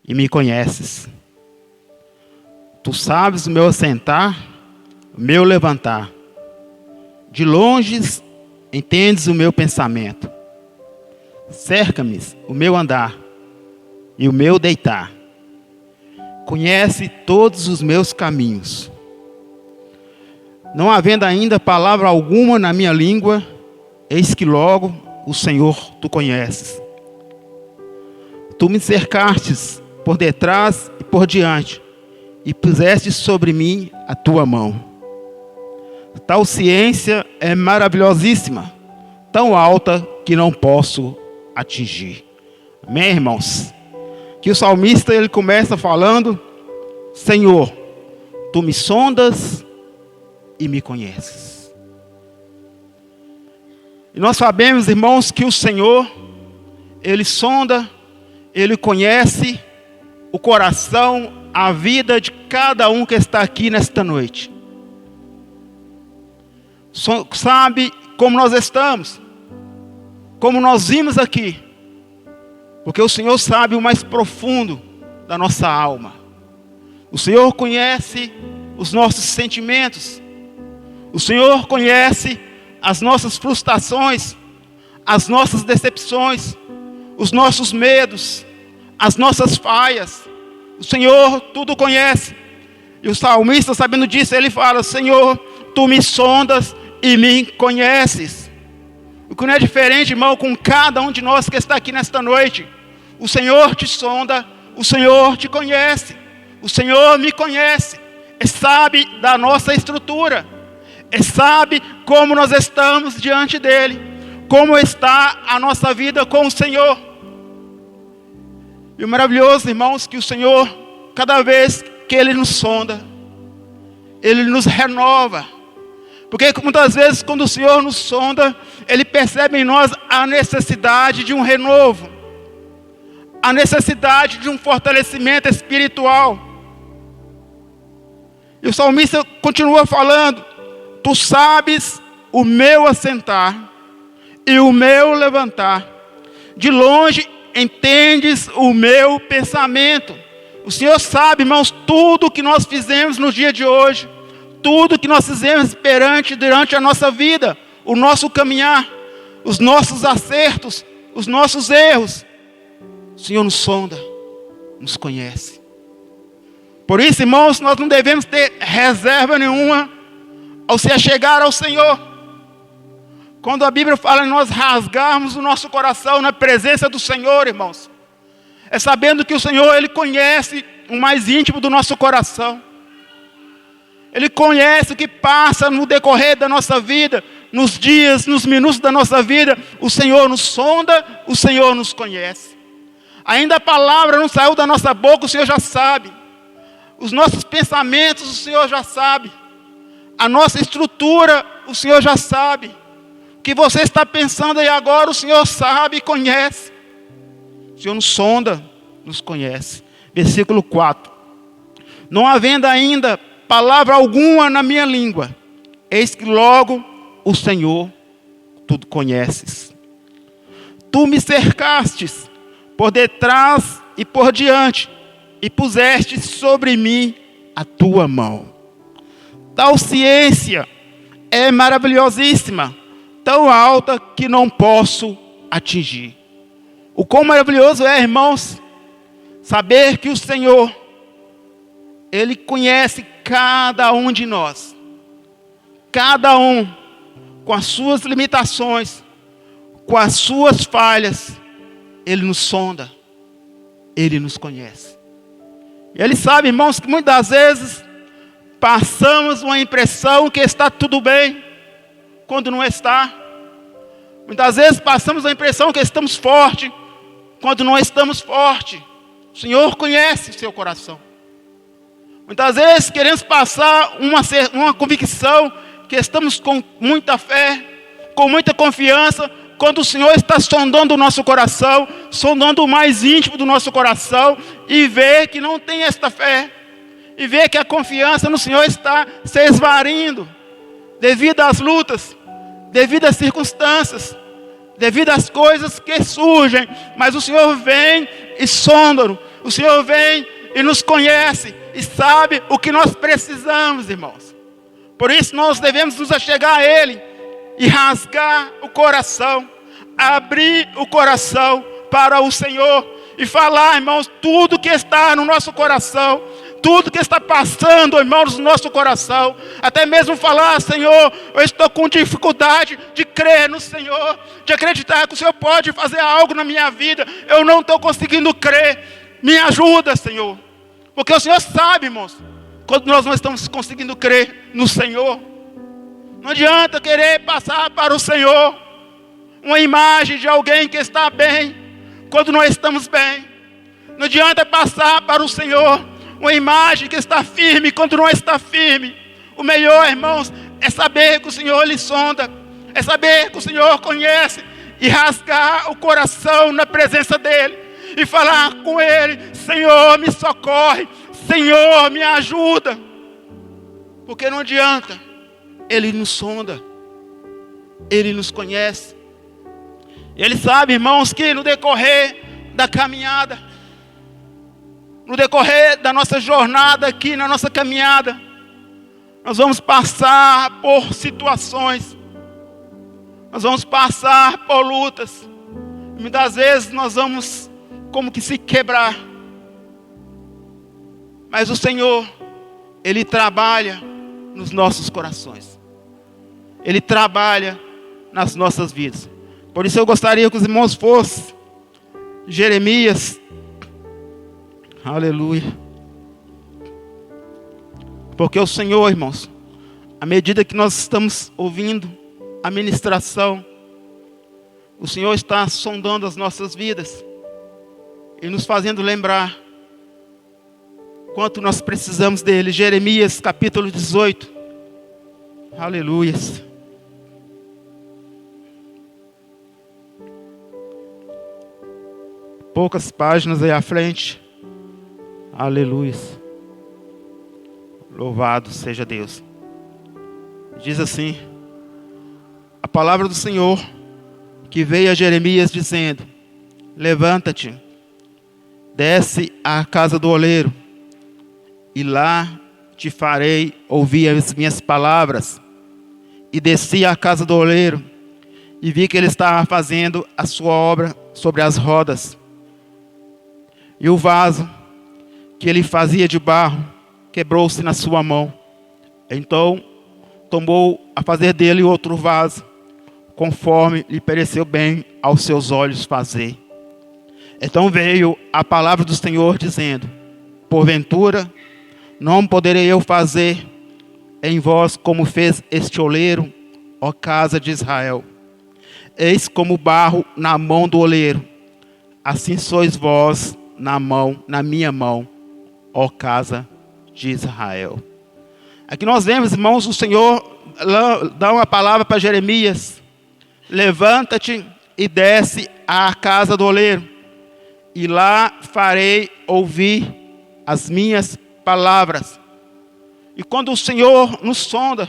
e me conheces. Tu sabes o meu assentar, o meu levantar. De longe entendes o meu pensamento. Cerca-me o meu andar e o meu deitar. Conhece todos os meus caminhos. Não havendo ainda palavra alguma na minha língua, eis que logo o Senhor tu conheces. Tu me cercastes por detrás e por diante, e puseste sobre mim a tua mão. Tal ciência é maravilhosíssima, tão alta que não posso atingir. Amém, irmãos? Que o salmista ele começa falando: Senhor, tu me sondas e me conheces. E nós sabemos, irmãos, que o Senhor, ele sonda, ele conhece o coração, a vida de cada um que está aqui nesta noite. Sabe como nós estamos, como nós vimos aqui, porque o Senhor sabe o mais profundo da nossa alma. O Senhor conhece os nossos sentimentos. O Senhor conhece as nossas frustrações, as nossas decepções, os nossos medos, as nossas falhas. O Senhor tudo conhece. E o salmista, sabendo disso, ele fala: Senhor, tu me sondas e me conheces. O que não é diferente, irmão, com cada um de nós que está aqui nesta noite. O Senhor te sonda, o Senhor te conhece. O Senhor me conhece. E sabe da nossa estrutura. E sabe como nós estamos diante dEle. Como está a nossa vida com o Senhor. E o maravilhoso, irmãos, que o Senhor, cada vez que Ele nos sonda, Ele nos renova. Porque muitas vezes quando o Senhor nos sonda, Ele percebe em nós a necessidade de um renovo. A necessidade de um fortalecimento espiritual. E o salmista continua falando: Tu sabes o meu assentar e o meu levantar. De longe entendes o meu pensamento. O Senhor sabe, irmãos, tudo que nós fizemos no dia de hoje. Tudo que nós fizemos durante a nossa vida. O nosso caminhar. Os nossos acertos. Os nossos erros. O Senhor nos sonda. Nos conhece. Por isso, irmãos, nós não devemos ter reserva nenhuma ao se achegar ao Senhor. Quando a Bíblia fala em nós rasgarmos o nosso coração na presença do Senhor, irmãos, é sabendo que o Senhor, Ele conhece o mais íntimo do nosso coração. Ele conhece o que passa no decorrer da nossa vida, nos dias, nos minutos da nossa vida. O Senhor nos sonda, o Senhor nos conhece. Ainda a palavra não saiu da nossa boca, o Senhor já sabe. Os nossos pensamentos, o Senhor já sabe. A nossa estrutura, o Senhor já sabe. O que você está pensando aí agora, o Senhor sabe e conhece. O Senhor nos sonda, nos conhece. Versículo 4. Não havendo ainda palavra alguma na minha língua, eis que logo o Senhor tudo conheces. Tu me cercastes por detrás e por diante, e puseste sobre mim a tua mão. Tal ciência é maravilhosíssima, tão alta que não posso atingir. O quão maravilhoso é, irmãos, saber que o Senhor, Ele conhece cada um de nós. Cada um, com as suas limitações, com as suas falhas, Ele nos sonda, Ele nos conhece. Ele sabe, irmãos, que muitas vezes passamos uma impressão que está tudo bem, quando não está. Muitas vezes passamos a impressão que estamos fortes, quando não estamos fortes. O Senhor conhece o seu coração. Muitas vezes queremos passar uma convicção que estamos com muita fé, com muita confiança, quando o Senhor está sondando o nosso coração, sondando o mais íntimo do nosso coração, e vê que não tem esta fé, e vê que a confiança no Senhor está se esvaindo, devido às lutas, devido às circunstâncias, devido às coisas que surgem. Mas o Senhor vem e sonda-nos, O Senhor vem e nos conhece e sabe o que nós precisamos, irmãos. Por isso nós devemos nos achegar a Ele e rasgar o coração, abrir o coração para o Senhor e falar, irmãos, tudo que está no nosso coração, tudo que está passando, irmãos, no nosso coração. Até mesmo falar, Senhor, eu estou com dificuldade de crer no Senhor, de acreditar que o Senhor pode fazer algo na minha vida. Eu não estou conseguindo crer. Me ajuda, Senhor. Porque o Senhor sabe, irmãos, quando nós não estamos conseguindo crer no Senhor. Não adianta querer passar para o Senhor uma imagem de alguém que está bem, quando nós estamos bem. Não adianta passar para o Senhor uma imagem que está firme, quando não está firme. O melhor, irmãos, é saber que o Senhor lhe sonda, é saber que o Senhor conhece, e rasgar o coração na presença dEle, e falar com Ele: Senhor, me socorre, Senhor, me ajuda. Porque não adianta, Ele nos sonda, Ele nos conhece. Ele sabe, irmãos, que no decorrer da caminhada, no decorrer da nossa jornada aqui, na nossa caminhada, nós vamos passar por situações, nós vamos passar por lutas, muitas vezes nós vamos como que se quebrar, mas o Senhor, Ele trabalha nos nossos corações, Ele trabalha nas nossas vidas. Por isso eu gostaria que os irmãos fossem Jeremias, aleluia. Porque o Senhor, irmãos, à medida que nós estamos ouvindo a ministração, o Senhor está sondando as nossas vidas e nos fazendo lembrar quanto nós precisamos dele. Jeremias capítulo 18, aleluia. Poucas páginas aí à frente. Aleluia. Louvado seja Deus. Diz assim: a palavra do Senhor que veio a Jeremias dizendo: levanta-te, desce à casa do oleiro, e lá te farei ouvir as minhas palavras. E desci à casa do oleiro, e vi que ele estava fazendo a sua obra sobre as rodas. E o vaso que ele fazia de barro quebrou-se na sua mão. Então tomou a fazer dele outro vaso, conforme lhe pareceu bem aos seus olhos fazer. Então veio a palavra do Senhor dizendo: porventura não poderei eu fazer em vós como fez este oleiro, ó casa de Israel? Eis como barro na mão do oleiro, assim sois vós na minha mão, ó casa de Israel. Aqui nós vemos, irmãos, o Senhor dá uma palavra para Jeremias: levanta-te e desce à casa do oleiro, e lá farei ouvir as minhas palavras. E quando o Senhor nos sonda,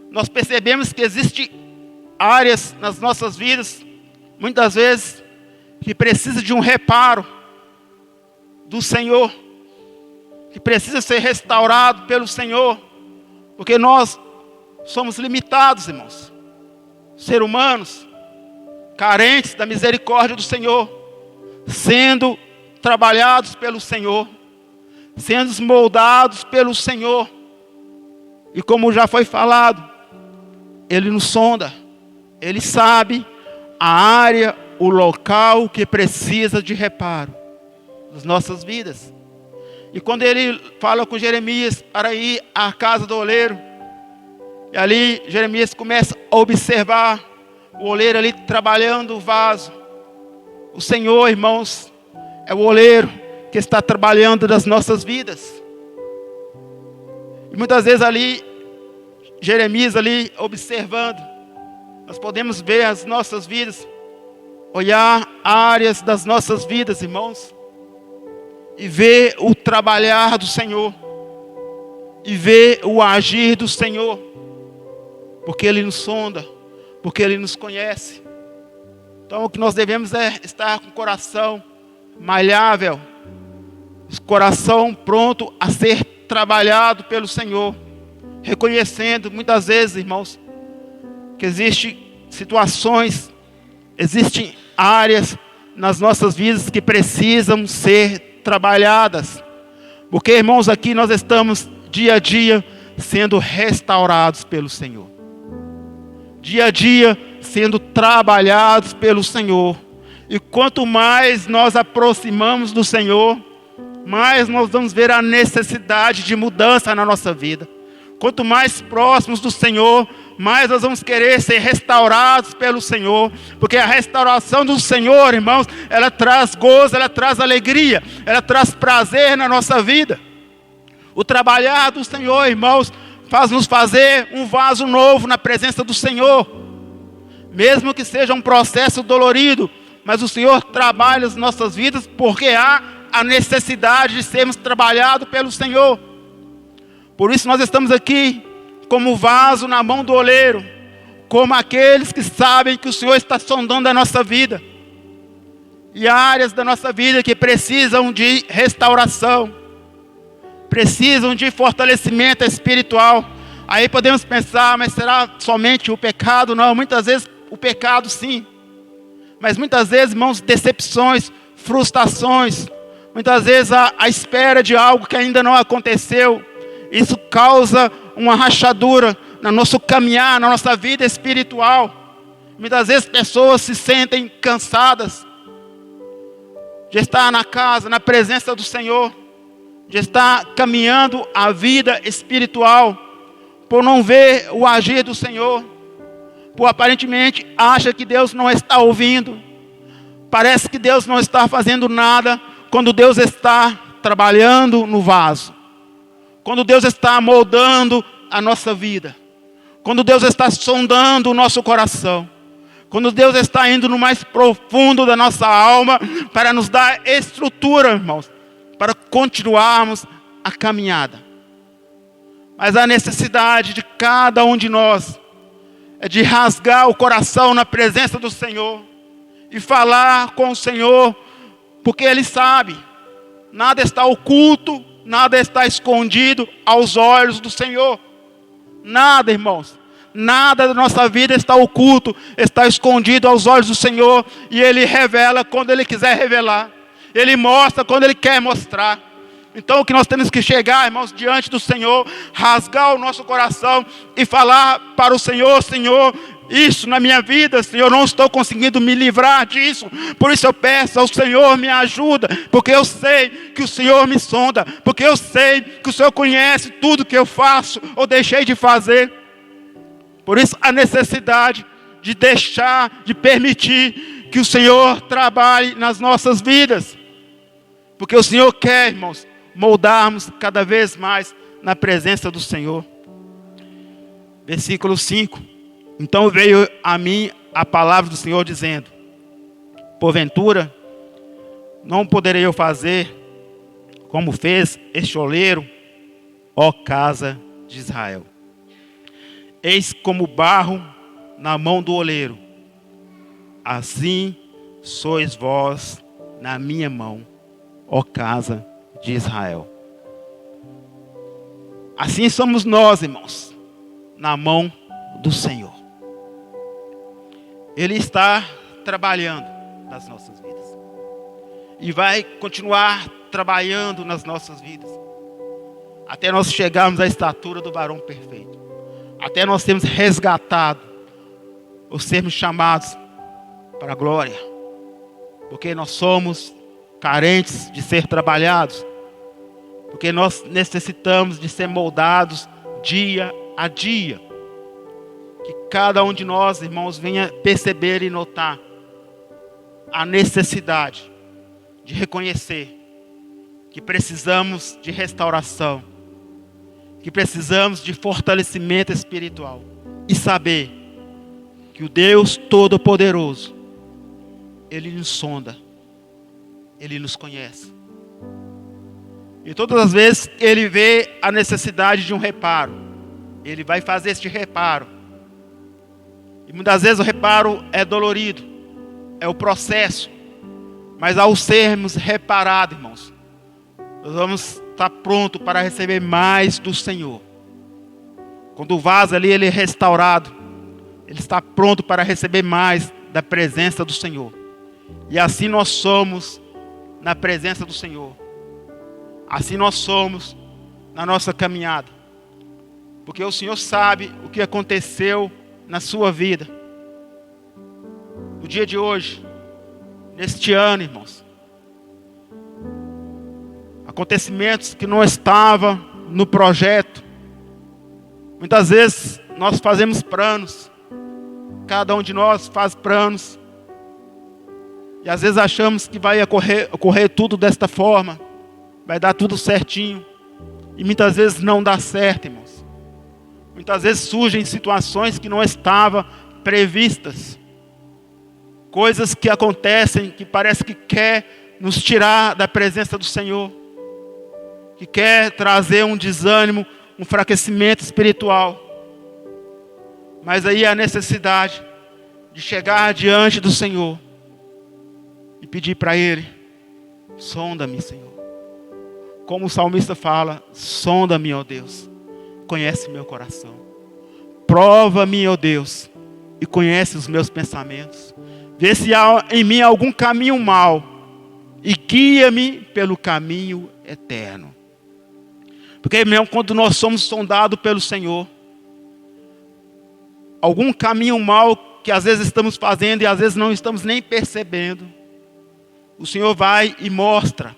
nós percebemos que existem áreas nas nossas vidas, muitas vezes, que precisa de um reparo do Senhor, que precisa ser restaurado pelo Senhor, porque nós somos limitados, irmãos, seres humanos, carentes da misericórdia do Senhor, sendo trabalhados pelo Senhor, sendo moldados pelo Senhor. E como já foi falado, Ele nos sonda, Ele sabe a área, o local que precisa de reparo nas nossas vidas. E quando Ele fala com Jeremias para ir à casa do oleiro, e ali Jeremias começa a observar o oleiro ali trabalhando o vaso. O Senhor, irmãos, é o oleiro que está trabalhando nas nossas vidas. E muitas vezes ali, Jeremias ali observando, nós podemos ver as nossas vidas, olhar áreas das nossas vidas, irmãos, e ver o trabalhar do Senhor, e ver o agir do Senhor, porque Ele nos sonda, porque Ele nos conhece. Então o que nós devemos é estar com o coração malhável, coração pronto a ser trabalhado pelo Senhor, reconhecendo muitas vezes, irmãos, que existem situações, existem áreas nas nossas vidas que precisam ser trabalhadas, porque, irmãos, aqui nós estamos dia a dia sendo restaurados pelo Senhor, dia a dia sendo trabalhados pelo Senhor. E quanto mais nós aproximamos do Senhor, mais nós vamos ver a necessidade de mudança na nossa vida. Quanto mais próximos do Senhor, mais nós vamos querer ser restaurados pelo Senhor, porque a restauração do Senhor, irmãos, ela traz gozo, ela traz alegria, ela traz prazer na nossa vida. O trabalhar do Senhor, irmãos, faz-nos fazer um vaso novo na presença do Senhor, mesmo que seja um processo dolorido, mas o Senhor trabalha as nossas vidas, porque há a necessidade de sermos trabalhados pelo Senhor. Por isso nós estamos aqui como vaso na mão do oleiro, como aqueles que sabem que o Senhor está sondando a nossa vida, e áreas da nossa vida que precisam de restauração, precisam de fortalecimento espiritual. Aí podemos pensar, mas será somente o pecado? Não, muitas vezes o pecado sim, mas muitas vezes, irmãos, decepções, frustrações, muitas vezes a espera de algo que ainda não aconteceu, isso causa uma rachadura no nosso caminhar, na nossa vida espiritual. Muitas vezes pessoas se sentem cansadas de estar na casa, na presença do Senhor, de estar caminhando a vida espiritual, por não ver o agir do Senhor, por aparentemente acha que Deus não está ouvindo, parece que Deus não está fazendo nada, quando Deus está trabalhando no vaso, quando Deus está moldando a nossa vida, quando Deus está sondando o nosso coração, quando Deus está indo no mais profundo da nossa alma, para nos dar estrutura, irmãos, para continuarmos a caminhada. Mas a necessidade de cada um de nós é de rasgar o coração na presença do Senhor e falar com o Senhor, porque Ele sabe, nada está oculto, nada está escondido aos olhos do Senhor. Nada, irmãos, nada da nossa vida está oculto, está escondido aos olhos do Senhor, e Ele revela quando Ele quiser revelar, Ele mostra quando Ele quer mostrar. Então o que nós temos que chegar, irmãos, diante do Senhor, rasgar o nosso coração e falar para o Senhor: Senhor, isso na minha vida, Senhor, não estou conseguindo me livrar disso, por isso eu peço ao Senhor, me ajuda, porque eu sei que o Senhor me sonda, porque eu sei que o Senhor conhece tudo que eu faço ou deixei de fazer. Por isso a necessidade de deixar, de permitir que o Senhor trabalhe nas nossas vidas, porque o Senhor quer, irmãos, moldarmos cada vez mais na presença do Senhor. Versículo 5. Então veio a mim a palavra do Senhor dizendo: porventura não poderei eu fazer como fez este oleiro, ó casa de Israel? Eis como barro na mão do oleiro, assim sois vós na minha mão, ó casa de Israel. Assim somos nós, irmãos, na mão do Senhor. Ele está trabalhando nas nossas vidas e vai continuar trabalhando nas nossas vidas até nós chegarmos à estatura do varão perfeito, até nós sermos resgatados ou sermos chamados para a glória, porque nós somos carentes de ser trabalhados, porque nós necessitamos de ser moldados dia a dia. Que cada um de nós, irmãos, venha perceber e notar a necessidade de reconhecer que precisamos de restauração, que precisamos de fortalecimento espiritual, e saber que o Deus Todo-Poderoso, Ele nos sonda, Ele nos conhece. E todas as vezes que Ele vê a necessidade de um reparo, Ele vai fazer este reparo. E muitas vezes o reparo é dolorido, é o processo. Mas ao sermos reparados, irmãos, nós vamos estar pronto para receber mais do Senhor. Quando o vaso ali ele é restaurado, ele está pronto para receber mais da presença do Senhor. E assim nós somos na presença do Senhor. Assim nós somos na nossa caminhada. Porque o Senhor sabe o que aconteceu na sua vida. No dia de hoje, neste ano, irmãos. Acontecimentos que não estavam no projeto. Muitas vezes nós fazemos planos. Cada um de nós faz planos. E às vezes achamos que vai ocorrer tudo desta forma. Vai dar tudo certinho. E muitas vezes não dá certo, irmãos. Muitas vezes surgem situações que não estavam previstas. Coisas que acontecem que parece que quer nos tirar da presença do Senhor. Que quer trazer um desânimo, um enfraquecimento espiritual. Mas aí a necessidade de chegar diante do Senhor e pedir para Ele: sonda-me, Senhor. Como o salmista fala: sonda-me, ó Deus, conhece meu coração. Prova-me, ó Deus, e conhece os meus pensamentos. Vê se há em mim algum caminho mau e guia-me pelo caminho eterno. Porque mesmo quando nós somos sondados pelo Senhor, algum caminho mau que às vezes estamos fazendo e às vezes não estamos nem percebendo, o Senhor vai e mostra,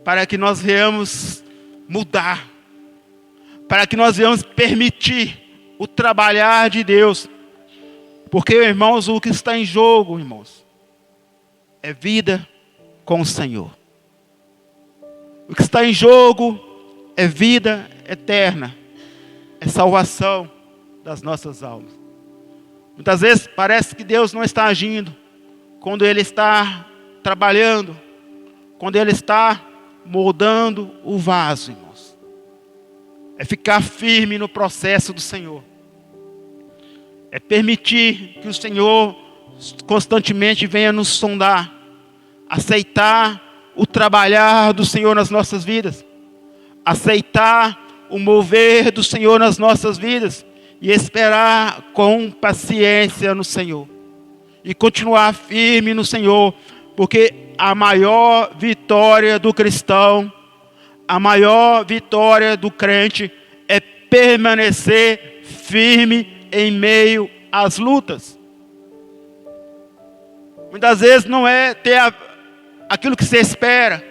para que nós venhamos mudar, para que nós venhamos permitir o trabalhar de Deus. Porque, irmãos, o que está em jogo, irmãos, é vida com o Senhor. O que está em jogo é vida eterna, é salvação das nossas almas. Muitas vezes parece que Deus não está agindo quando Ele está trabalhando, quando Ele está moldando o vaso, irmãos. É ficar firme no processo do Senhor. É permitir que o Senhor constantemente venha nos sondar, aceitar o trabalhar do Senhor nas nossas vidas, aceitar o mover do Senhor nas nossas vidas e esperar com paciência no Senhor e continuar firme no Senhor, porque a maior vitória do cristão, a maior vitória do crente é permanecer firme em meio às lutas. Muitas vezes não é ter aquilo que se espera,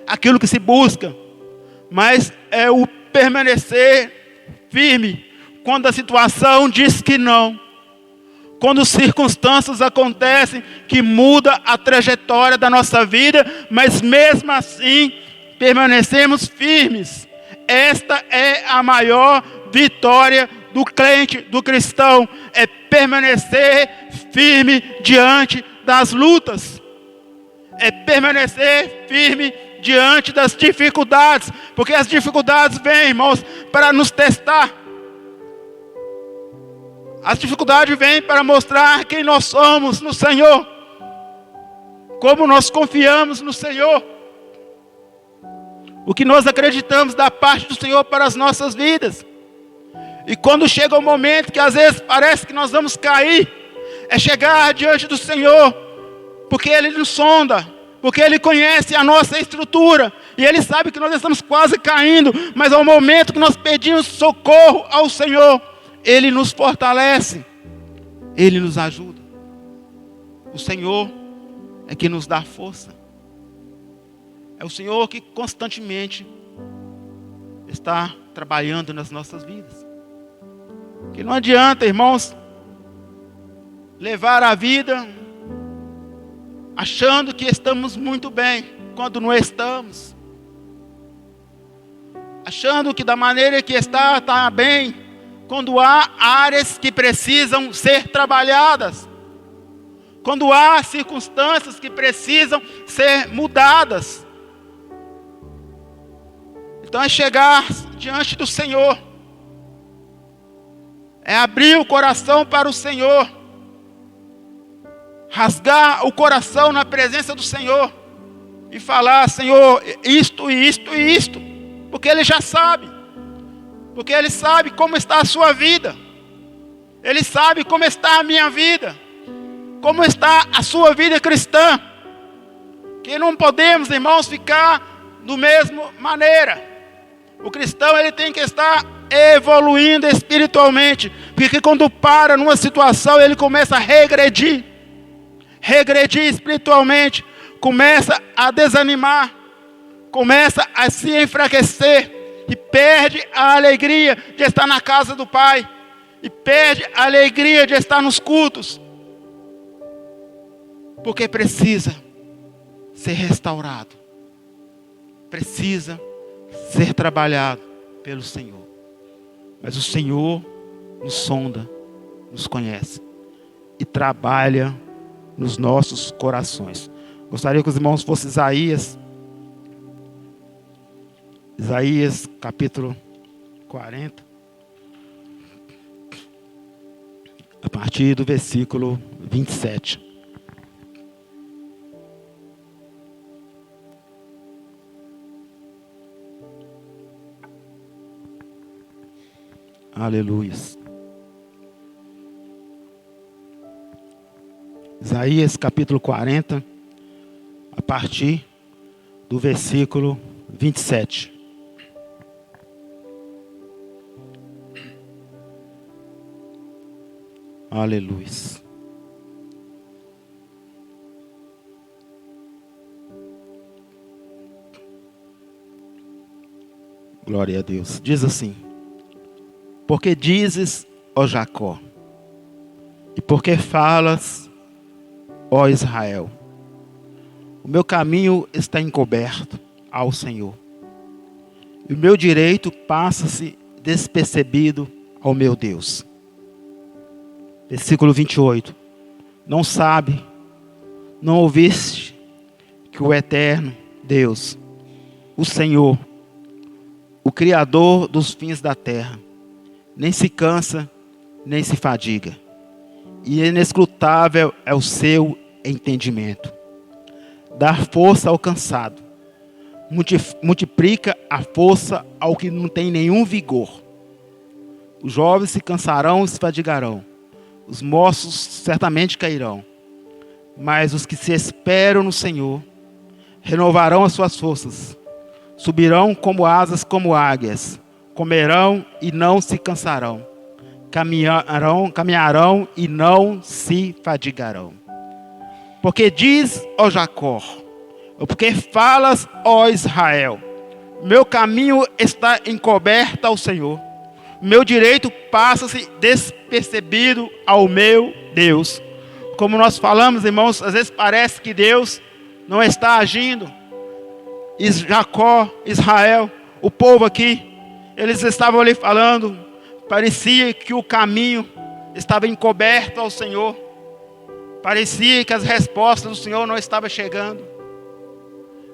aquilo que se busca, mas é o permanecer firme quando a situação diz que não. Quando circunstâncias acontecem que mudam a trajetória da nossa vida, mas mesmo assim permanecemos firmes. Esta é a maior vitória do crente, do cristão, é permanecer firme diante das lutas. É permanecer firme diante das dificuldades, porque as dificuldades vêm, irmãos, para nos testar. As dificuldades vêm para mostrar quem nós somos no Senhor, como nós confiamos no Senhor, o que nós acreditamos da parte do Senhor para as nossas vidas. E quando chega o momento que às vezes parece que nós vamos cair, é chegar diante do Senhor, porque Ele nos sonda, porque Ele conhece a nossa estrutura, e Ele sabe que nós estamos quase caindo, mas ao momento que nós pedimos socorro ao Senhor, Ele nos fortalece, Ele nos ajuda. O Senhor é que nos dá força. É o Senhor que constantemente está trabalhando nas nossas vidas. Que não adianta, irmãos, levar a vida achando que estamos muito bem, quando não estamos. Achando que da maneira que está bem, quando há áreas que precisam ser trabalhadas. Quando há circunstâncias que precisam ser mudadas. Então é chegar diante do Senhor. É abrir o coração para o Senhor. Rasgar o coração na presença do Senhor. e falar: Senhor, isto e isto e isto, porque Ele já sabe, porque Ele sabe como está a sua vida, Ele sabe como está a minha vida, como está a sua vida cristã, que não podemos, irmãos, ficar da mesma maneira. O cristão, ele tem que estar evoluindo espiritualmente, porque quando para numa situação, ele começa a regredir espiritualmente, começa a desanimar, começa a se enfraquecer, e perde a alegria de estar na casa do Pai, e perde a alegria de estar nos cultos, porque precisa ser restaurado, precisa ser trabalhado pelo Senhor. Mas o Senhor nos sonda, nos conhece e trabalha nos nossos corações. Gostaria que os irmãos fossem Isaías capítulo 40, a partir do versículo 27. Aleluia. Isaías capítulo 40, a partir do versículo 27. Aleluia. Glória a Deus. Diz assim: porque dizes, ó Jacó, e porque falas, ó Israel, o meu caminho está encoberto ao Senhor, e o meu direito passa-se despercebido ao meu Deus. Versículo 28. Não sabe, não ouviste que o eterno Deus, o Senhor, o Criador dos fins da terra, nem se cansa, nem se fadiga, e inescrutável é o seu entendimento. Dá força ao cansado, multiplica a força ao que não tem nenhum vigor. Os jovens se cansarão e se fadigarão, os moços certamente cairão, mas os que se esperam no Senhor renovarão as suas forças, subirão como asas como águias, comerão e não se cansarão, caminharão e não se fadigarão. Porque diz, ó Jacó, porque falas, ó Israel, meu caminho está encoberto ao Senhor, meu direito passa-se despercebido ao meu Deus. Como nós falamos, irmãos, às vezes parece que Deus não está agindo. Jacó, Israel, o povo aqui, eles estavam ali falando, parecia que o caminho estava encoberto ao Senhor, parecia que as respostas do Senhor não estavam chegando,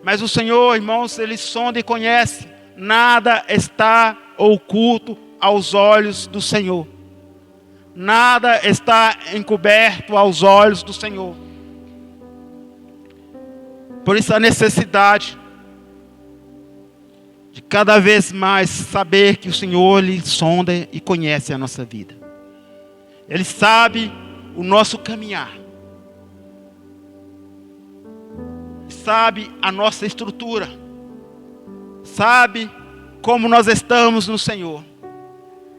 mas o Senhor, irmãos, Ele sonda e conhece, nada está oculto aos olhos do Senhor, nada está encoberto aos olhos do Senhor. Por isso a necessidade de cada vez mais saber que o Senhor Ele sonda e conhece a nossa vida. Ele sabe o nosso caminhar. Sabe a nossa estrutura. Sabe como nós estamos no Senhor.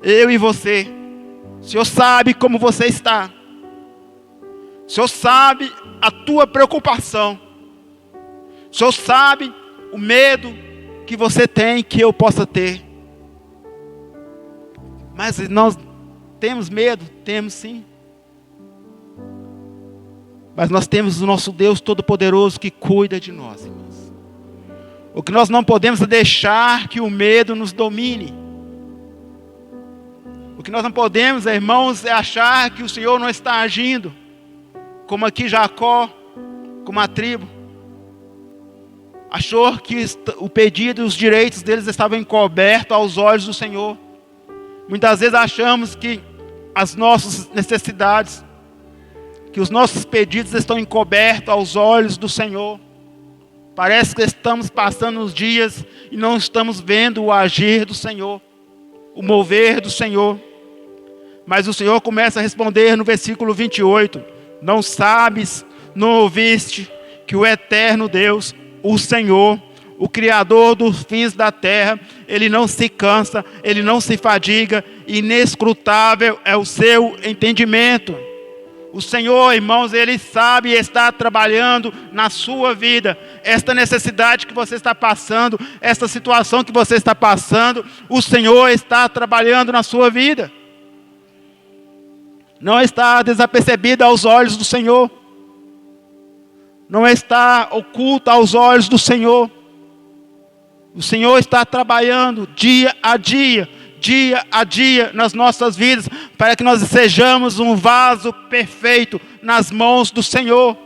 Eu e você. O Senhor sabe como você está. O Senhor sabe a tua preocupação. O Senhor sabe o medo que você tem, que eu possa ter. Mas nós temos medo? Temos sim. Mas nós temos o nosso Deus Todo-Poderoso que cuida de nós, irmãos. O que nós não podemos é deixar que o medo nos domine. O que nós não podemos, irmãos, é achar que o Senhor não está agindo. Como aqui Jacó, como a tribo, achou que o pedido e os direitos deles estavam encobertos aos olhos do Senhor. Muitas vezes achamos que as nossas necessidades, que os nossos pedidos estão encobertos aos olhos do Senhor. Parece que estamos passando os dias e não estamos vendo o agir do Senhor, o mover do Senhor. Mas o Senhor começa a responder no versículo 28. Não sabes, não ouviste, que o eterno Deus, o Senhor, o Criador dos fins da terra, Ele não se cansa, Ele não se fadiga, inescrutável é o seu entendimento. O Senhor, irmãos, Ele sabe e está trabalhando na sua vida. Esta necessidade que você está passando, esta situação que você está passando, o Senhor está trabalhando na sua vida. Não está desapercebida aos olhos do Senhor. Não está oculta aos olhos do Senhor. O Senhor está trabalhando dia a dia nas nossas vidas, para que nós sejamos um vaso perfeito nas mãos do Senhor,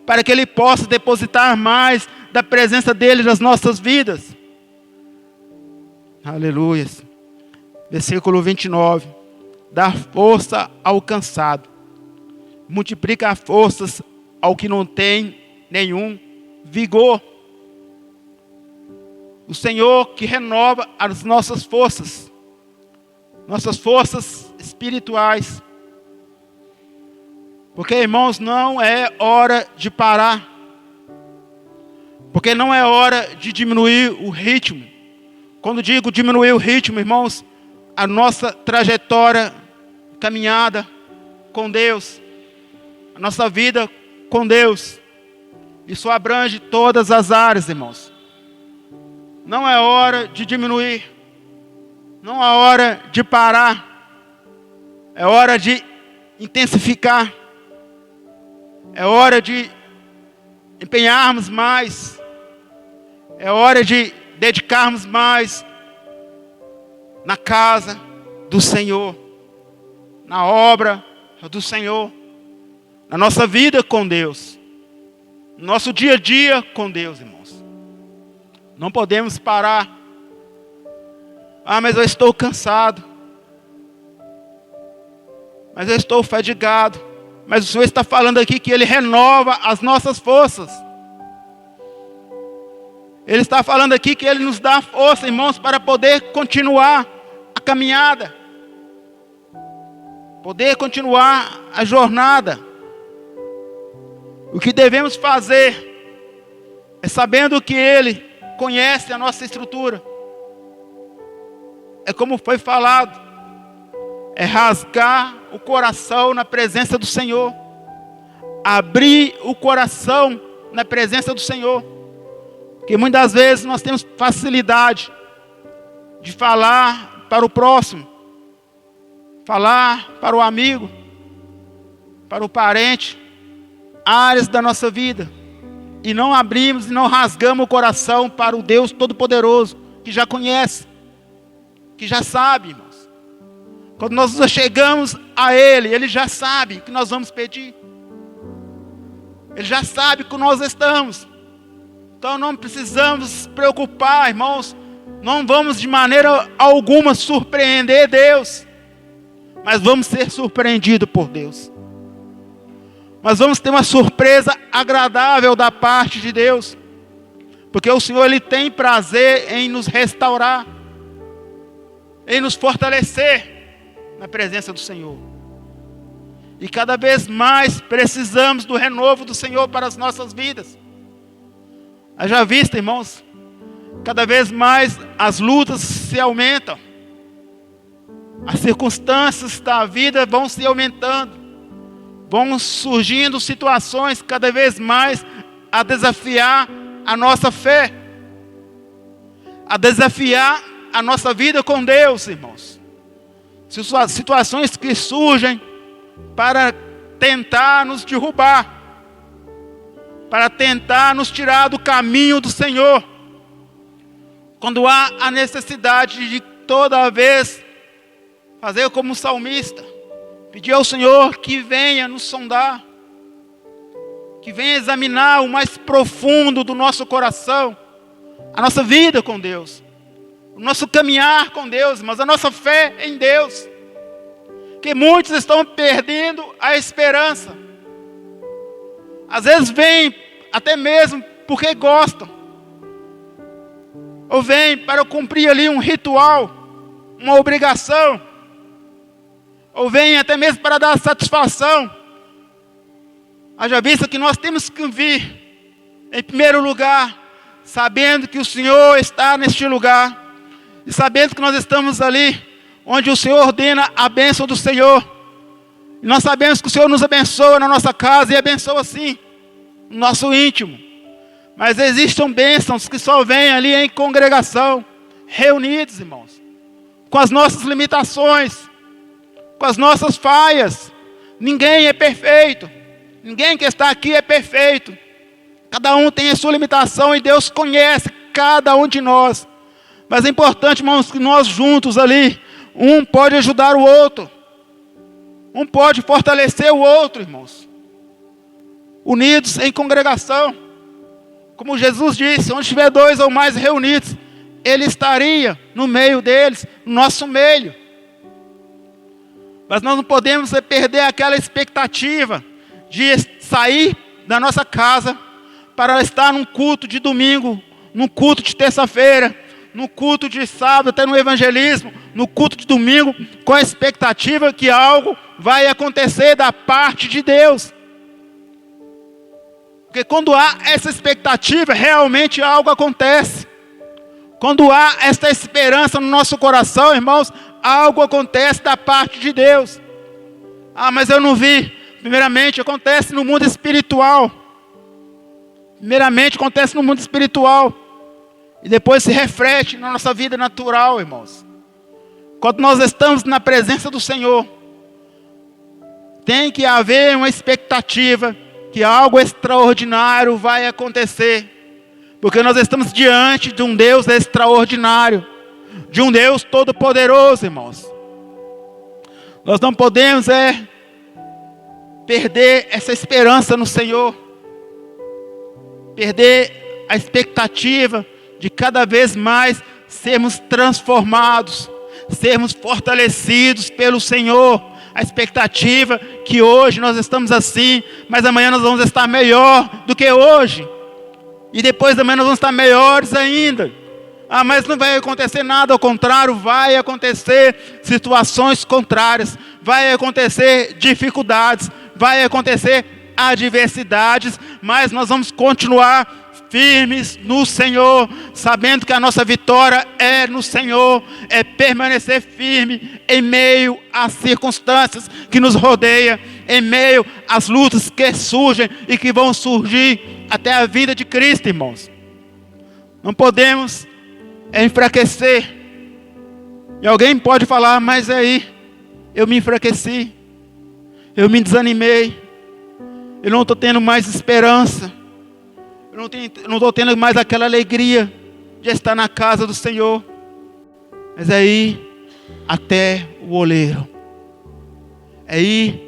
para que Ele possa depositar mais da presença dEle nas nossas vidas. Aleluia. Versículo 29. Dá força ao cansado, multiplica forças ao que não tem nenhum vigor. O Senhor que renova as nossas forças espirituais. Porque, irmãos, não é hora de parar. Porque não é hora de diminuir o ritmo. Quando digo diminuir o ritmo, irmãos, a nossa trajetória, caminhada com Deus, a nossa vida com Deus, isso abrange todas as áreas, irmãos. Não é hora de diminuir. Não é hora de parar. É hora de intensificar. É hora de empenharmos mais. É hora de dedicarmos mais na casa do Senhor, na obra do Senhor, na nossa vida com Deus, no nosso dia a dia com Deus, irmãos. Não podemos parar. Mas eu estou cansado. Mas eu estou fadigado. Mas o Senhor está falando aqui que Ele renova as nossas forças. Ele está falando aqui que Ele nos dá força, irmãos, para poder continuar a caminhada. Poder continuar a jornada. O que devemos fazer é sabendo que Ele conhece a nossa estrutura. É como foi falado, é rasgar o coração na presença do Senhor, abrir o coração na presença do Senhor, porque muitas vezes nós temos facilidade de falar para o próximo, falar para o amigo, para o parente, áreas da nossa vida, e não abrimos e não rasgamos o coração para o Deus Todo-Poderoso, que já conhece, que já sabe, irmãos. Quando nós chegamos a Ele, Ele já sabe o que nós vamos pedir. Ele já sabe como nós estamos. Então não precisamos nos preocupar, irmãos. Não vamos de maneira alguma surpreender Deus. Mas vamos ser surpreendidos por Deus. Mas vamos ter uma surpresa agradável da parte de Deus. Porque o Senhor, Ele tem prazer em nos restaurar, em nos fortalecer na presença do Senhor. E cada vez mais precisamos do renovo do Senhor para as nossas vidas. Já visto, irmãos, cada vez mais as lutas se aumentam. As circunstâncias da vida vão se aumentando. Vão surgindo situações cada vez mais a desafiar a nossa fé. A desafiar a nossa vida com Deus, irmãos. Situações que surgem para tentar nos derrubar, para tentar nos tirar do caminho do Senhor. Quando há a necessidade de toda vez fazer como o salmista, pedir ao Senhor que venha nos sondar, que venha examinar o mais profundo do nosso coração, a nossa vida com Deus, o nosso caminhar com Deus, mas a nossa fé em Deus. Que muitos estão perdendo a esperança. Às vezes vêm até mesmo porque gostam. ou vêm para cumprir ali um ritual, uma obrigação, ou vêm até mesmo para dar satisfação. Haja vista que nós temos que vir, em primeiro lugar, sabendo que o Senhor está neste lugar, e sabendo que nós estamos ali, onde o Senhor ordena a bênção do Senhor. E nós sabemos que o Senhor nos abençoa na nossa casa, e abençoa sim, no nosso íntimo. Mas existem bênçãos que só vêm ali em congregação, reunidos, irmãos, com as nossas limitações, com as nossas falhas. Ninguém é perfeito. Ninguém que está aqui é perfeito. Cada um tem a sua limitação e Deus conhece cada um de nós. Mas é importante, irmãos, que nós juntos ali, um pode ajudar o outro. Um pode fortalecer o outro, irmãos. Unidos em congregação. Como Jesus disse, onde estiver 2 ou mais reunidos, Ele estaria no meio deles, no nosso meio. Mas nós não podemos perder aquela expectativa de sair da nossa casa para estar num culto de domingo, num culto de terça-feira, no culto de sábado, até no evangelismo, no culto de domingo, com a expectativa que algo vai acontecer da parte de Deus. Porque quando há essa expectativa, realmente algo acontece. Quando há essa esperança no nosso coração, irmãos, algo acontece da parte de Deus. Ah, mas eu não vi. Primeiramente, acontece no mundo espiritual. Primeiramente, acontece no mundo espiritual. E depois se reflete na nossa vida natural, irmãos. Quando nós estamos na presença do Senhor, tem que haver uma expectativa que algo extraordinário vai acontecer. Porque nós estamos diante de um Deus extraordinário, de um Deus todo-poderoso, irmãos. Nós não podemos perder essa esperança no Senhor, perder a expectativa de cada vez mais sermos transformados, sermos fortalecidos pelo Senhor. A expectativa que hoje nós estamos assim, mas amanhã nós vamos estar melhor do que hoje. E depois da manhã nós vamos estar melhores ainda. Ah, mas não vai acontecer nada, ao contrário, vai acontecer situações contrárias, vai acontecer dificuldades, vai acontecer adversidades, mas nós vamos continuar firmes no Senhor, sabendo que a nossa vitória é no Senhor, é permanecer firme em meio às circunstâncias que nos rodeiam, em meio às lutas que surgem e que vão surgir até a vinda de Cristo, irmãos. Não podemos enfraquecer. E alguém pode falar, mas aí, eu me enfraqueci, eu me desanimei, eu não estou tendo mais esperança, eu não estou tendo mais aquela alegria de estar na casa do Senhor. Mas é ir até o oleiro, é ir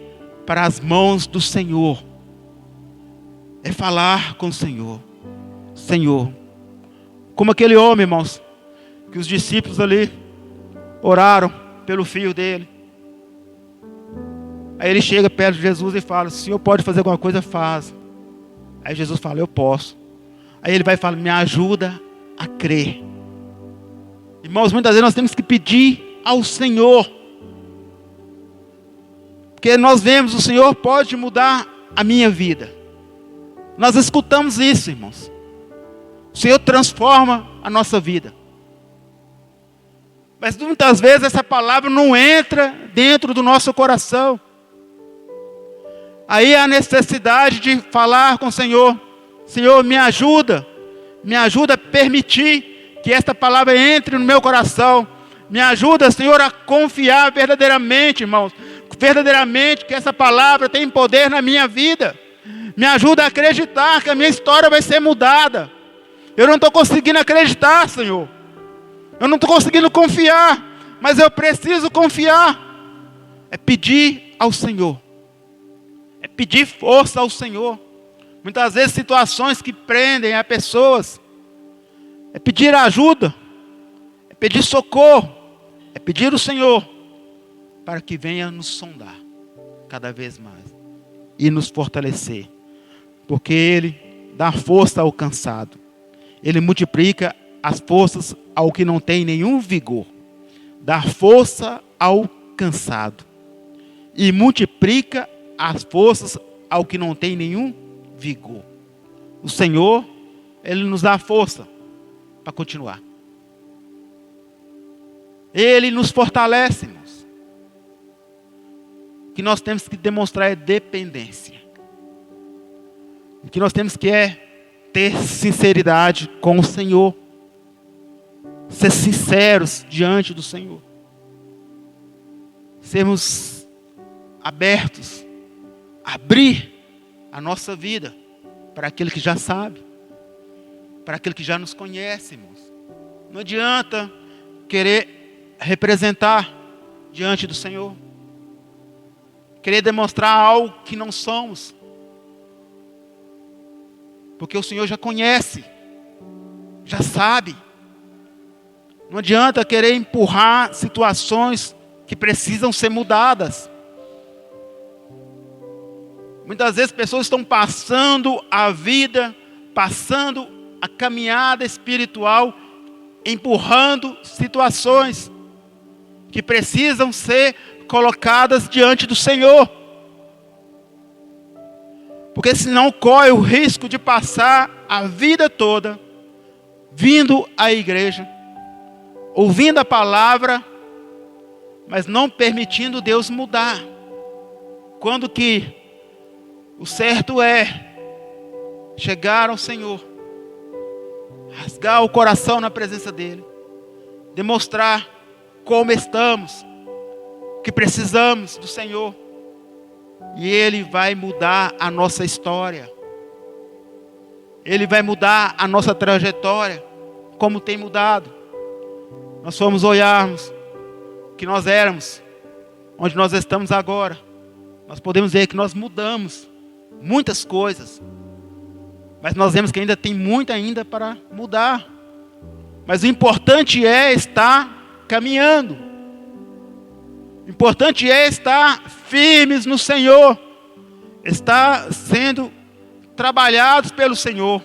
para as mãos do Senhor, é falar com o Senhor. Senhor, como aquele homem, irmãos, que os discípulos ali oraram pelo filho dele. Aí ele chega perto de Jesus e fala: se o Senhor pode fazer alguma coisa, faz. Aí Jesus fala: eu posso. Aí ele vai e fala: me ajuda a crer. Irmãos, muitas vezes nós temos que pedir ao Senhor, porque nós vemos, o Senhor pode mudar a minha vida. Nós escutamos isso, irmãos. O Senhor transforma a nossa vida. Mas muitas vezes essa palavra não entra dentro do nosso coração. Aí há a necessidade de falar com o Senhor: Senhor, me ajuda a permitir que esta palavra entre no meu coração. Me ajuda, Senhor, a confiar verdadeiramente, irmãos, verdadeiramente que essa palavra tem poder na minha vida. Me ajuda a acreditar que a minha história vai ser mudada. Eu não estou conseguindo acreditar, Senhor. Eu não estou conseguindo confiar, mas eu preciso confiar. É pedir ao Senhor. É pedir força ao Senhor. Muitas vezes situações que prendem a pessoas. É pedir ajuda. É pedir socorro. É pedir ao Senhor para que venha nos sondar cada vez mais e nos fortalecer. Porque Ele dá força ao cansado. Ele multiplica as forças ao que não tem nenhum vigor, dá força ao cansado e multiplica as forças ao que não tem nenhum vigor. O Senhor, Ele nos dá força para continuar. Ele nos fortalece, irmãos. O que nós temos que demonstrar é dependência. O que nós temos que ter sinceridade com o Senhor. Ser sinceros diante do Senhor. Sermos abertos. Abrir a nossa vida para aquele que já sabe. Para aquele que já nos conhece, irmãos. Não adianta querer representar diante do Senhor. Querer demonstrar algo que não somos. Porque o Senhor já conhece. Já sabe. Não adianta querer empurrar situações que precisam ser mudadas. Muitas vezes pessoas estão passando a vida, passando a caminhada espiritual, empurrando situações que precisam ser colocadas diante do Senhor. Porque senão corre o risco de passar a vida toda vindo à igreja, ouvindo a palavra, mas não permitindo Deus mudar. Quando que o certo é chegar ao Senhor, rasgar o coração na presença dEle, demonstrar como estamos, que precisamos do Senhor, e Ele vai mudar a nossa história, Ele vai mudar a nossa trajetória, como tem mudado. Nós fomos olharmos o que nós éramos, onde nós estamos agora, nós podemos ver que nós mudamos muitas coisas, mas nós vemos que ainda tem muito ainda para mudar. Mas o importante é estar caminhando. O importante é estar firmes no Senhor. Estar sendo trabalhados pelo Senhor,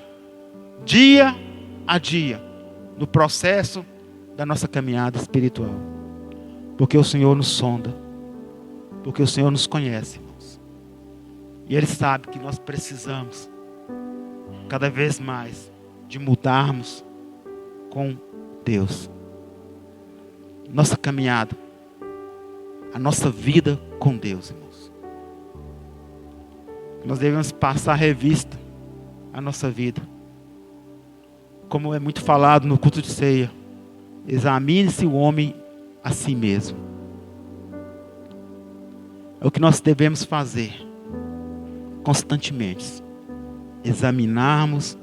dia a dia, no processo da nossa caminhada espiritual. Porque o Senhor nos sonda. Porque o Senhor nos conhece, irmãos. E Ele sabe que nós precisamos cada vez mais de mudarmos com Deus. Nossa caminhada, a nossa vida com Deus, irmãos. Nós devemos passar a revista à nossa vida. Como é muito falado no culto de ceia, examine-se o homem a si mesmo. É o que nós devemos fazer constantemente. Examinarmos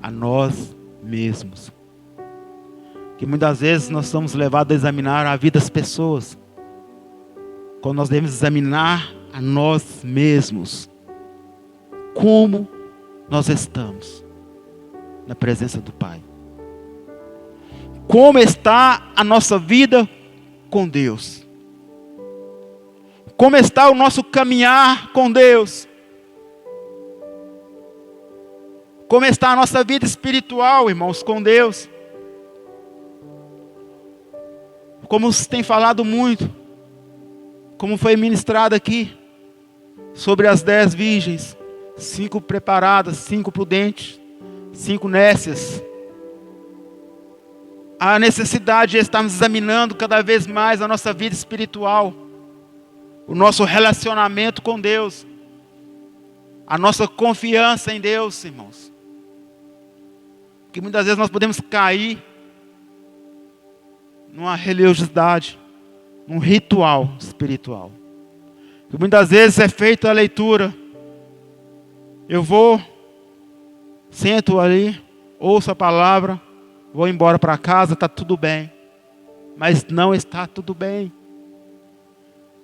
a nós mesmos. Que muitas vezes nós somos levados a examinar a vida das pessoas, quando nós devemos examinar a nós mesmos. Como nós estamos na presença do Pai? Como está a nossa vida com Deus? Como está o nosso caminhar com Deus? Como está a nossa vida espiritual, irmãos, com Deus? Como se tem falado muito, como foi ministrado aqui, sobre as 10 virgens, 5 preparadas, 5 prudentes, 5 nécias. A necessidade de estarmos examinando cada vez mais a nossa vida espiritual, o nosso relacionamento com Deus, a nossa confiança em Deus, irmãos. Que muitas vezes nós podemos cair numa religiosidade, num ritual espiritual. Que muitas vezes é feita a leitura. Eu vou, sento ali, ouço a palavra, vou embora para casa, está tudo bem. Mas não está tudo bem.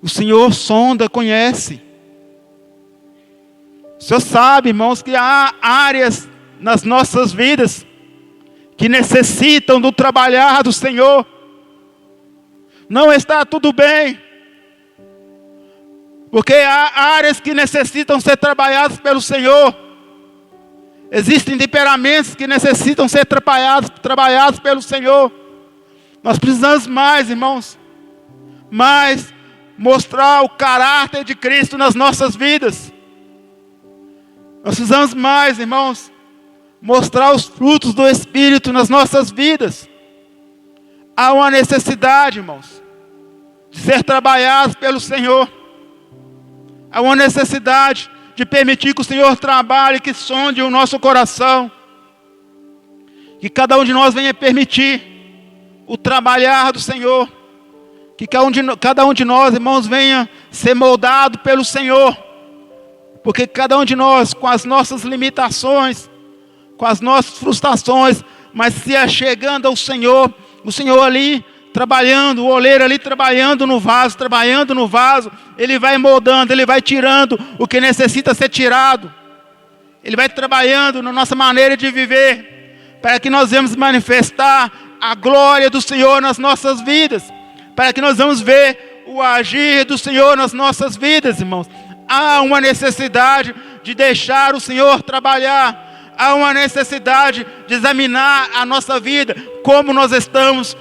O Senhor sonda, conhece. O Senhor sabe, irmãos, que há áreas nas nossas vidas que necessitam do trabalhar do Senhor. Não está tudo bem. Porque há áreas que necessitam ser trabalhadas pelo Senhor. Existem temperamentos que necessitam ser trabalhados pelo Senhor. Nós precisamos mais, irmãos, mais mostrar o caráter de Cristo nas nossas vidas. Nós precisamos mais, irmãos, mostrar os frutos do Espírito nas nossas vidas. Há uma necessidade, irmãos, de ser trabalhados pelo Senhor. Há uma necessidade de permitir que o Senhor trabalhe, que sonde o nosso coração. Que cada um de nós venha permitir o trabalhar do Senhor. Que cada um de nós, irmãos, venha ser moldado pelo Senhor. Porque cada um de nós, com as nossas limitações, com as nossas frustrações, mas se achegando ao Senhor, o Senhor ali trabalhando, o oleiro ali trabalhando no vaso, Ele vai moldando, Ele vai tirando o que necessita ser tirado. Ele vai trabalhando na nossa maneira de viver, para que nós venhamos manifestar a glória do Senhor nas nossas vidas, para que nós vamos ver o agir do Senhor nas nossas vidas, irmãos. Há uma necessidade de deixar o Senhor trabalhar, há uma necessidade de examinar a nossa vida, como nós estamos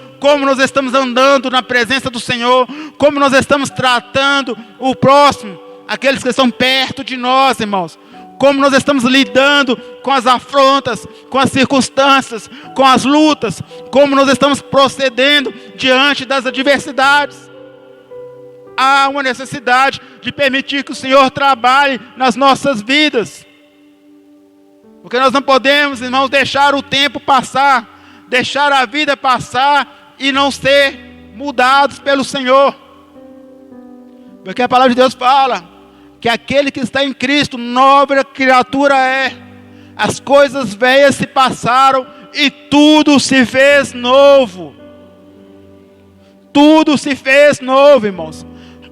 andando na presença do Senhor, como nós estamos tratando o próximo, aqueles que estão perto de nós, irmãos, como nós estamos lidando com as afrontas, com as circunstâncias, com as lutas, como nós estamos procedendo diante das adversidades. Há uma necessidade de permitir que o Senhor trabalhe nas nossas vidas, porque nós não podemos, irmãos, deixar o tempo passar, deixar a vida passar e não ser mudados pelo Senhor. Porque a palavra de Deus fala que aquele que está em Cristo, nova criatura é. As coisas velhas se passaram e tudo se fez novo. Tudo se fez novo, irmãos.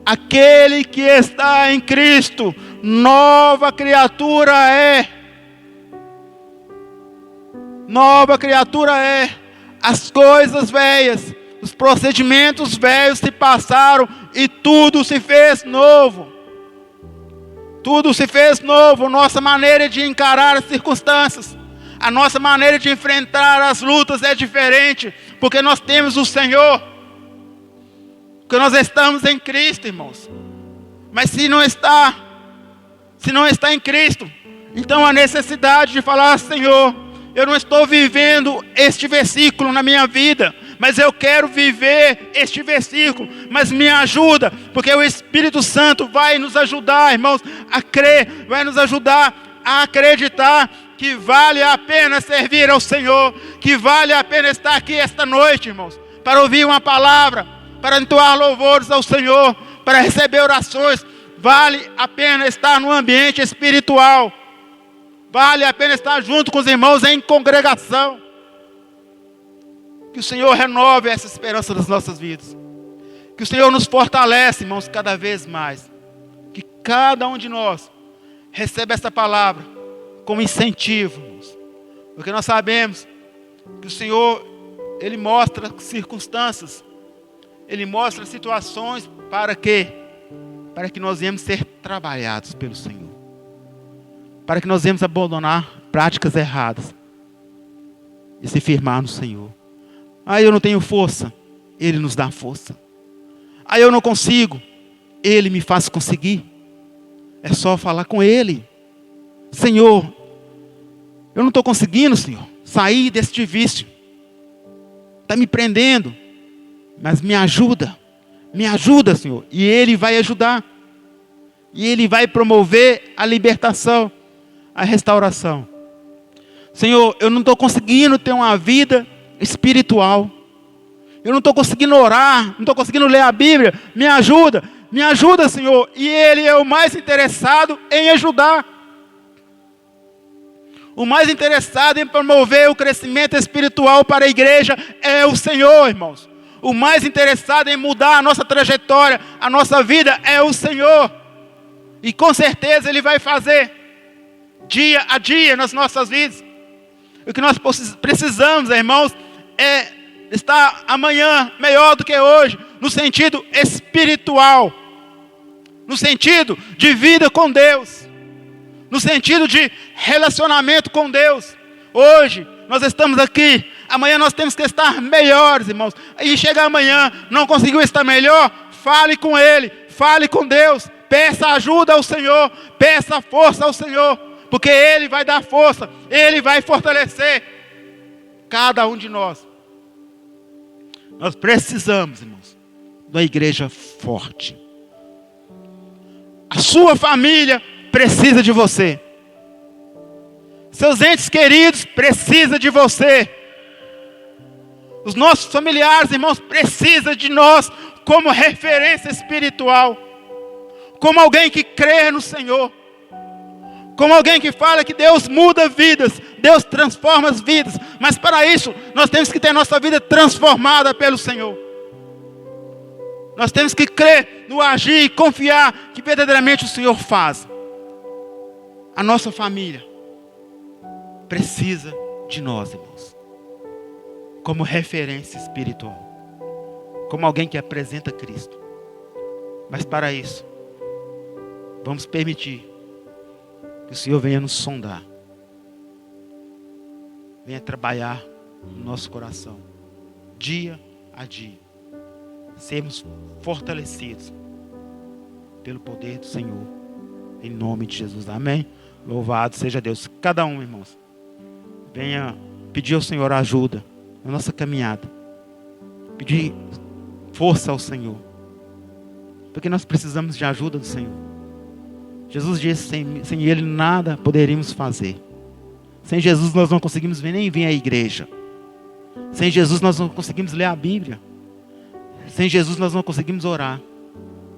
Aquele que está em Cristo, nova criatura é. Nova criatura é. As coisas velhas, os procedimentos velhos se passaram e tudo se fez novo. Tudo se fez novo. Nossa maneira de encarar as circunstâncias, a nossa maneira de enfrentar as lutas é diferente, porque nós temos o Senhor, porque nós estamos em Cristo, irmãos. Mas se não está em Cristo, então a necessidade de falar: Senhor, eu não estou vivendo este versículo na minha vida, mas eu quero viver este versículo, mas me ajuda, porque o Espírito Santo vai nos ajudar, irmãos, a crer, vai nos ajudar a acreditar que vale a pena servir ao Senhor, que vale a pena estar aqui esta noite, irmãos, para ouvir uma palavra, para entoar louvores ao Senhor, para receber orações. Vale a pena estar no ambiente espiritual, vale a pena estar junto com os irmãos em congregação. Que o Senhor renove essa esperança das nossas vidas. Que o Senhor nos fortalece, irmãos, cada vez mais. Que cada um de nós receba essa palavra como incentivo, irmãos. Porque nós sabemos que o Senhor, Ele mostra circunstâncias, Ele mostra situações para que nós venhamos ser trabalhados pelo Senhor. Para que nós venhamos abandonar práticas erradas e se firmar no Senhor. Eu não tenho força, Ele nos dá força. Eu não consigo, Ele me faz conseguir. É só falar com Ele: Senhor, eu não estou conseguindo, Senhor, sair deste vício. Está me prendendo, mas me ajuda, Senhor. E Ele vai ajudar. E Ele vai promover a libertação, a restauração. Senhor, eu não estou conseguindo ter uma vida espiritual. Eu não estou conseguindo orar, não estou conseguindo ler a Bíblia. Me ajuda, Senhor. E Ele é o mais interessado em ajudar. O mais interessado em promover o crescimento espiritual para a igreja é o Senhor, irmãos. O mais interessado em mudar a nossa trajetória, a nossa vida, é o Senhor. E com certeza Ele vai fazer dia a dia nas nossas vidas. O que nós precisamos, irmãos, é estar amanhã melhor do que hoje, no sentido espiritual, no sentido de vida com Deus, no sentido de relacionamento com Deus. Hoje nós estamos aqui, amanhã nós temos que estar melhores, irmãos. E chega amanhã, não conseguiu estar melhor, fale com Ele, fale com Deus, peça ajuda ao Senhor, peça força ao Senhor, porque Ele vai dar força, Ele vai fortalecer cada um de nós. Nós precisamos, irmãos, de uma igreja forte. A sua família precisa de você. Seus entes queridos precisam de você. Os nossos familiares, irmãos, precisam de nós como referência espiritual. Como alguém que crê no Senhor. Como alguém que fala que Deus muda vidas, Deus transforma as vidas. Mas para isso, nós temos que ter nossa vida transformada pelo Senhor. Nós temos que crer no agir e confiar que verdadeiramente o Senhor faz. A nossa família precisa de nós, irmãos, como referência espiritual, como alguém que apresenta Cristo. Mas para isso, vamos permitir que o Senhor venha nos sondar, venha trabalhar no nosso coração, dia a dia, sermos fortalecidos pelo poder do Senhor, em nome de Jesus, amém? Louvado seja Deus. Cada um, irmãos, venha pedir ao Senhor ajuda na nossa caminhada, pedir força ao Senhor, porque nós precisamos de ajuda do Senhor. Jesus disse, sem Ele nada poderíamos fazer. Sem Jesus nós não conseguimos nem vir à igreja. Sem Jesus nós não conseguimos ler a Bíblia. Sem Jesus nós não conseguimos orar.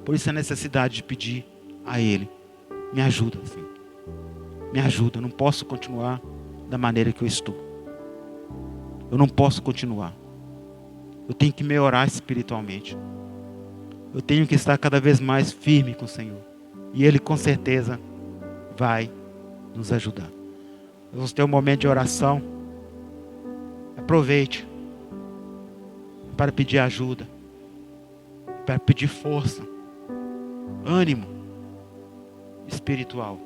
Por isso a necessidade de pedir a Ele, me ajuda, Senhor. Me ajuda, eu não posso continuar da maneira que eu estou. Eu não posso continuar. Eu tenho que melhorar espiritualmente. Eu tenho que estar cada vez mais firme com o Senhor. E Ele com certeza vai nos ajudar. Vamos ter um momento de oração. Aproveite para pedir ajuda, para pedir força, ânimo espiritual.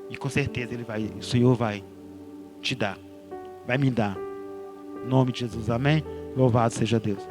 E com certeza o Senhor vai te dar, vai me dar. Em nome de Jesus, amém? Louvado seja Deus.